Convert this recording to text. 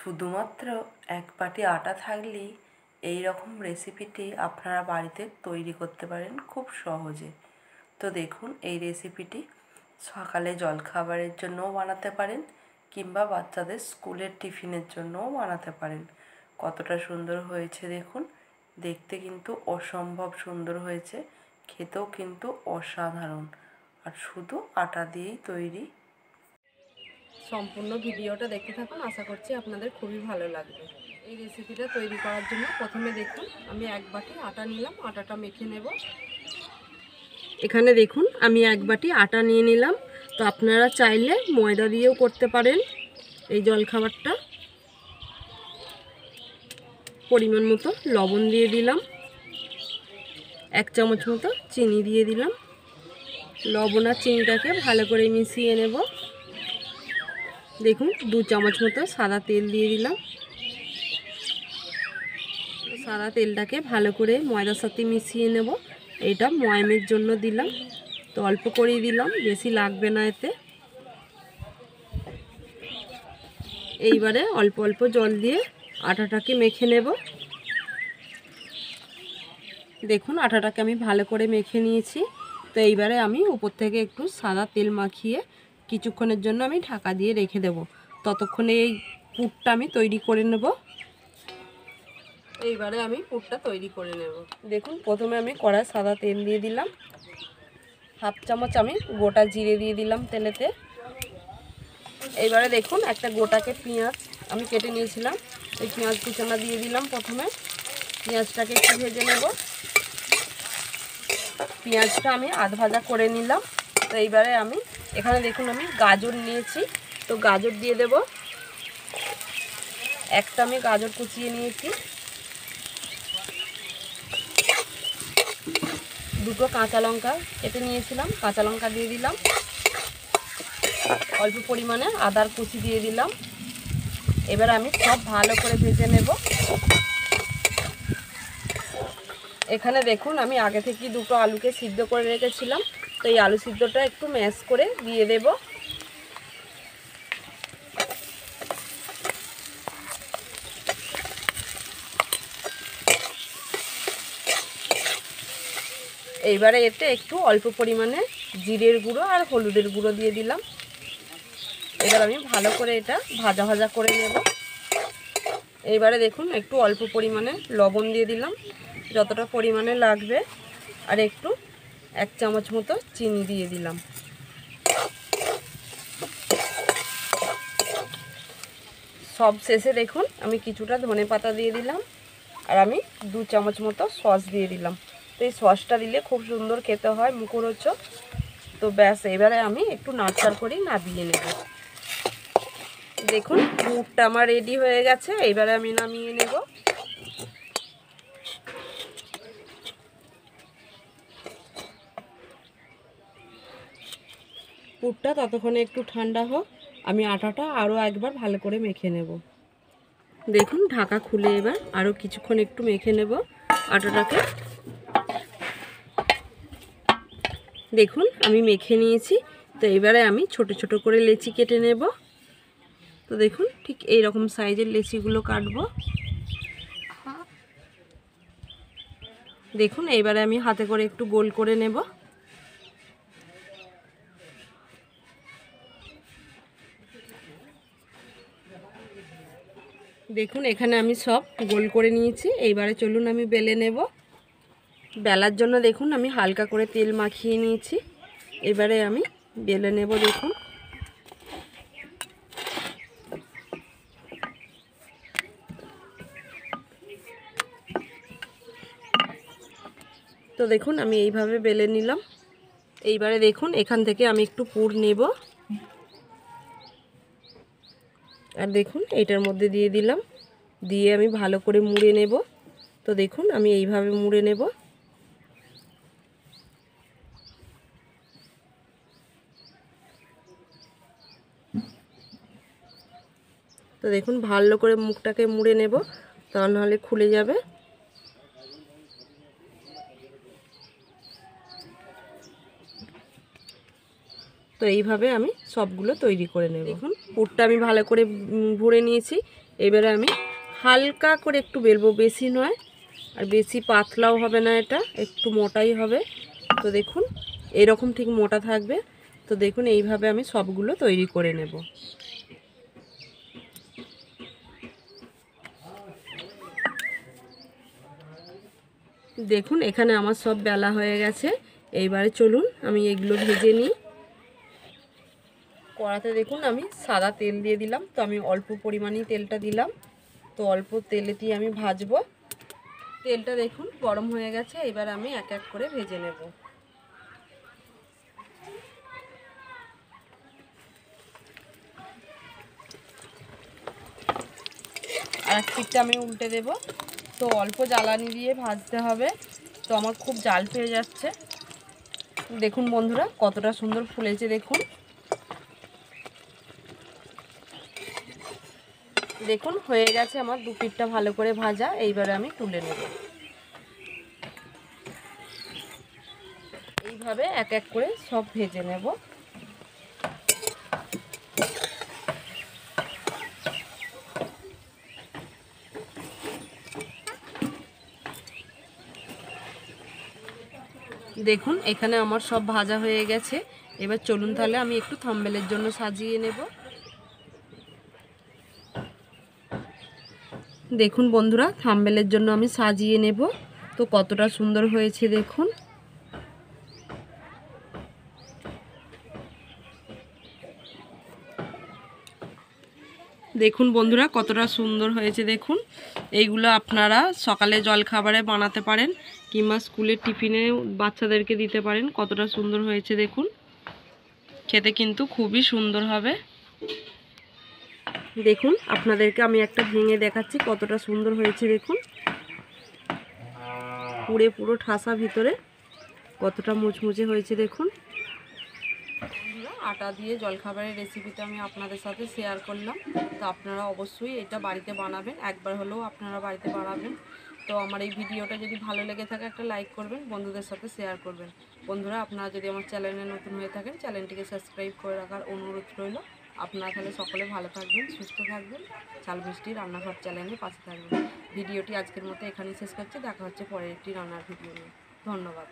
শুধুমাত্র এক বাটি আটা থাকলেই এই রকম রেসিপিটি আপনারা বাড়িতে তৈরি করতে পারেন খুব সহজে। তো দেখুন, এই রেসিপিটি সকালে জলখাবারের জন্যও বানাতে পারেন কিংবা বাচ্চাদের স্কুলের টিফিনের জন্যও বানাতে পারেন। কতটা সুন্দর হয়েছে দেখুন, দেখতে কিন্তু অসম্ভব সুন্দর হয়েছে, খেতেও কিন্তু অসাধারণ, আর শুধু আটা দিয়েই তৈরি। সম্পূর্ণ ভিডিওটা দেখতে থাকুন, আশা করছি আপনাদের খুবই ভালো লাগবে। এই রেসিপিটা তৈরি করার জন্য প্রথমে দেখুন আমি এক বাটি আটা নিলাম, আটাটা মেখে নেব। এখানে দেখুন আমি এক বাটি আটা নিয়ে নিলাম। তো আপনারা চাইলে ময়দা দিয়েও করতে পারেন এই জলখাবারটা। পরিমাণ মতো লবণ দিয়ে দিলাম, 1 চামচ মতো চিনি দিয়ে দিলাম। লবণ আর চিনিটাকে ভালো করে মিশিয়ে নেব। দেখুন 2 চামচ মতো সাদা তেল দিয়ে দিলাম। সাদা তেলটাকে ভালো করে ময়দার সাথে মিশিয়ে নেব। এটা ময়ামের জন্য দিলাম, তো অল্প করেই দিলাম, বেশি লাগবে না এতে। এইবারে অল্প অল্প জল দিয়ে আটাটাকে মেখে নেব। দেখুন আটাটাকে আমি ভালো করে মেখে নিয়েছি। তো এইবারে আমি উপর থেকে একটু সাদা তেল মাখিয়ে কিছুক্ষণের জন্য আমি ঢাকা দিয়ে রেখে দেব। ততক্ষণে এই পুরটা আমি তৈরি করে নেব। এইবারে আমি পুরটা তৈরি করে নেব। দেখুন প্রথমে আমি কড়ায় সাদা তেল দিয়ে দিলাম, 1/2 চামচ আমি গোটা জিরে দিয়ে দিলাম তেলেতে। এইবারে দেখুন একটা গোটাকে পেঁয়াজ আমি কেটে নিয়েছিলাম, এই পেঁয়াজ কুচানো দিয়ে দিলাম। প্রথমে পেঁয়াজটাকে একটু ভেজে নেব। পেঁয়াজটা আমি আধ ভাজা করে নিলাম। তো এইবারে আমি এখানে দেখুন আমি গাজর নিয়েছি, তো গাজর দিয়ে দেব। একটা আমি গাজর কুচিয়ে নিয়েছি। 2টো কাঁচা লঙ্কা কেটে নিয়েছিলাম, কাঁচা লঙ্কা দিয়ে দিলাম। অল্প পরিমাণে আদার কুচি দিয়ে দিলাম। এবার আমি সব ভালো করে ভেজে নেব। এখানে দেখুন আমি আগে থেকে 2টো আলুকে সিদ্ধ করে রেখেছিলাম, তো এই আলু সিদ্ধটা একটু ম্যাশ করে দিয়ে দেব। এইবারে এতে একটু অল্প পরিমাণে জিরের গুঁড়ো আর হলুদের গুঁড়ো দিয়ে দিলাম। এবার আমি ভালো করে এটা ভাজা ভাজা করে নেব। এইবারে দেখুন একটু অল্প পরিমাণে লবণ দিয়ে দিলাম, যতটা পরিমাণে লাগবে, আর একটু 1 চামচ মতো চিনি দিয়ে দিলাম। সব শেষে দেখুন আমি কিছুটা ধনেপাতা দিয়ে দিলাম, আর আমি 2 চামচ মতো সস দিয়ে দিলাম। তো এই সসটা দিলে খুব সুন্দর খেতে হয়, মুখরোচক। তো ব্যাস, এবারে আমি একটু নাড়চাড় করে নামিয়ে নেব। দেখুন পুরটা আমার রেডি হয়ে গেছে, এবারে আমি নামিয়ে নেব। পুরটা ততক্ষণে একটু ঠান্ডা হোক, আমি আটাটা আরও একবার ভালো করে মেখে নেব। দেখুন ঢাকা খুলে এবার আরও কিছুক্ষণ একটু মেখে নেব আটাটাকে। দেখুন আমি মেখে নিয়েছি। তো এবারে আমি ছোট ছোট করে লেচি কেটে নেব। তো দেখুন ঠিক এই রকম সাইজের লেচিগুলো কাটবো। দেখুন এইবারে আমি হাতে করে একটু গোল করে নেব। দেখুন এখানে আমি সব গোল করে নিয়েছি। এইবারে চলুন আমি বেলে নেব। বেলার জন্য দেখুন আমি হালকা করে তেল মাখিয়ে নিয়েছি। এবারে আমি বেলে নেব। দেখুন তো দেখুন আমি এইভাবে বেলে নিলাম। এইবারে দেখুন এখান থেকে আমি একটু পুর নেব, আর দেখুন এটার মধ্যে দিয়ে দিলাম, দিয়ে আমি ভালো করে মুড়ে নেব। তো দেখুন আমি এইভাবে মুড়ে নেব। তো দেখুন ভালো করে মুখটাকে মুড়ে নেব, তা নাহলে খুলে যাবে। তো এইভাবে আমি সবগুলো তৈরি করে নেব। দেখুন পুরটা আমি ভালো করে ভরে নিয়েছি। এবারে আমি হালকা করে একটু বেলবো, বেশি নয় আর বেশি পাতলাও হবে না, এটা একটু মোটাই হবে। তো দেখুন এরকম ঠিক মোটা থাকবে। তো দেখুন এইভাবে আমি সবগুলো তৈরি করে নেব। দেখুন এখানে আমার সব বেলা হয়ে গেছে। এইবারে চলুন আমি এগুলো ভেজে নিই। কড়াতে দেখুন আমি সাদা তেল দিয়ে দিলাম, তো আমি অল্প পরিমাণেই তেলটা দিলাম। তো অল্প তেলে দিয়ে আমি ভাজবো। তেলটা দেখুন গরম হয়ে গেছে, এবার আমি এক এক করে ভেজে নেব। আর এক পিঠটা আমি উল্টে দেব। তো অল্প জ্বালানি দিয়ে ভাজতে হবে, তো আমার খুব জাল পেয়ে যাচ্ছে। দেখুন বন্ধুরা কতটা সুন্দর ফুলেছে দেখুন। দেখুন হয়ে গেছে আমার দু পিঠটা ভালো করে ভাজা। এইবারে আমি তুলে নেব। এইভাবে এক এক করে সব ভেজে নেব। দেখুন এখানে আমার সব ভাজা হয়ে গেছে। এবার চলুন তাহলে আমি একটু থাম্বনেলের জন্য সাজিয়ে নেব। দেখুন বন্ধুরা থাম্বনেলের জন্য আমি সাজিয়ে নেব। তো কতটা সুন্দর হয়েছে দেখুন। দেখুন বন্ধুরা কতটা সুন্দর হয়েছে দেখুন। এইগুলো আপনারা সকালে জলখাবারে বানাতে পারেন কিংবা স্কুলের টিফিনে বাচ্চাদেরকে দিতে পারেন। কতটা সুন্দর হয়েছে দেখুন, খেতে কিন্তু খুবই সুন্দর হবে। দেখুন আপনাদেরকে আমি একটা ভেঙে দেখাচ্ছি কতটা সুন্দর হয়েছে দেখুন। পুরো ঠাসা ভিতরে, কতটা মুচমুচে হয়েছে দেখুন। আটা দিয়ে জলখাবারের রেসিপিটা আমি আপনাদের সাথে শেয়ার করলাম। তো আপনারা অবশ্যই এটা বাড়িতে বানাবেন, একবার হলেও আপনারা বাড়িতে বানাবেন। তো আমার এই ভিডিওটা যদি ভালো লেগে থাকে একটা লাইক করবেন, বন্ধুদের সাথে শেয়ার করবেন। বন্ধুরা আপনারা যদি আমার চ্যানেলে নতুন হয়ে থাকেন চ্যানেলটিকে সাবস্ক্রাইব করে রাখার অনুরোধ রইল। আপনারা তাহলে সকলে ভালো থাকবেন, সুস্থ থাকবেন, চাল মিষ্টি রান্নাঘর চ্যানেলের পাশে থাকবেন। ভিডিওটি আজকের মতো এখানেই শেষ করছি। দেখা হচ্ছে পরের একটি রান্নার ভিডিও নিয়ে। ধন্যবাদ।